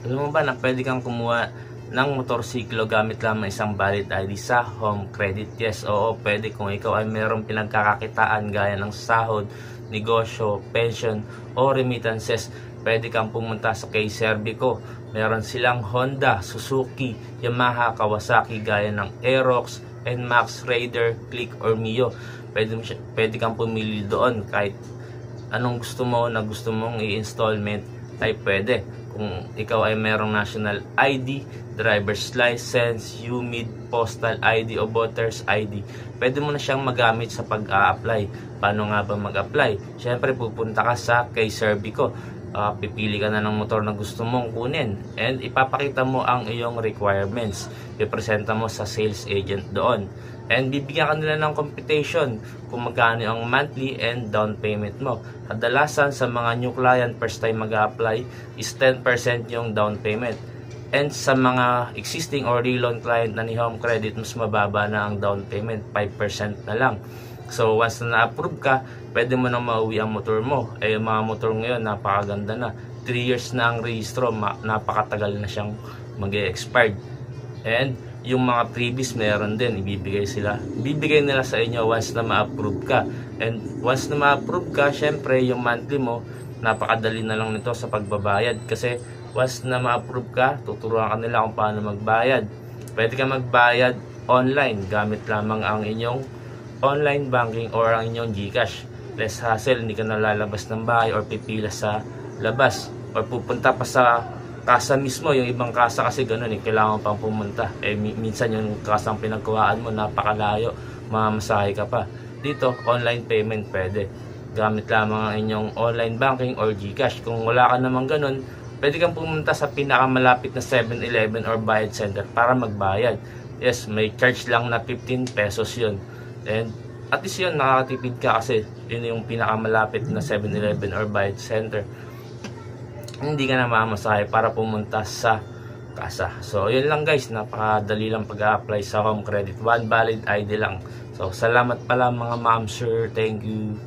Alam mo ba na pwede kang kumuha ng motorsiklo gamit lamang isang valid ID sa Home Credit? Yes, oo, pwede kung ikaw ay mayroong pinagkakakitaan gaya ng sahod, negosyo, pension o remittances. Pwede kang pumunta sa kay Serbico. Meron silang Honda, Suzuki, Yamaha, Kawasaki gaya ng Aerox, NMAX, Raider, Click or Mio. Pwede kang pumili doon kahit anong gusto mo na gusto mong i-installment ay pwede. Kung ikaw ay merong national ID, driver's license, UMID, postal ID o voter's ID, pwede mo na siyang magamit sa pag-a-apply. Paano nga ba mag-apply? Siyempre pupunta ka sa kay Serbico. Pipili ka na ng motor na gusto mong kunin and ipapakita mo ang iyong requirements. Ipresenta mo sa sales agent doon. And bibigyan ka nila ng computation kung magkano ang monthly and down payment mo. Kadalasan sa mga new client, first time mag-apply is 10% yung down payment. And sa mga existing or reloan client na ni Home Credit, mas mababa na ang down payment, 5% na lang. So once na na-approve ka, pwede mo nang mauwi ang motor mo. Yung mga motor ngayon, napakaganda na. 3 years na ang rehistro, napakatagal na siyang mag-e-expired. And yung mga previous meron din, ibibigay nila sa inyo once na ma-approve ka. And once na ma-approve ka, syempre yung monthly mo, napakadali na lang nito sa pagbabayad. Kasi once na ma-approve ka, tuturuan ka nila kung paano magbayad. Pwede ka magbayad online, gamit lamang ang inyong online banking or ang inyong GCash. Less hassle, hindi ka nalalabas ng bahay or pipila sa labas. Or pupunta pa sa kasa mismo. Yung ibang kasa kasi ganun kailangan pang pumunta. Minsan yung kasang pinagkuhaan mo napakalayo, mamamasahe ka pa. Dito online payment pwede, gamit lamang ang inyong online banking or GCash. Kung wala ka naman ganun, pwede kang pumunta sa pinakamalapit na 7-Eleven or bayad center para magbayad. Yes, may charge lang na 15 pesos yun. And at least yun, nakakatipid ka kasi yun yung pinakamalapit na 7-Eleven or bayad center. Hindi ka na mamasahe para pumunta sa kasa. So yun lang guys, napakadali lang pag-a-apply sa Home Credit. One valid ID lang. So salamat pala mga ma'am, sir, thank you.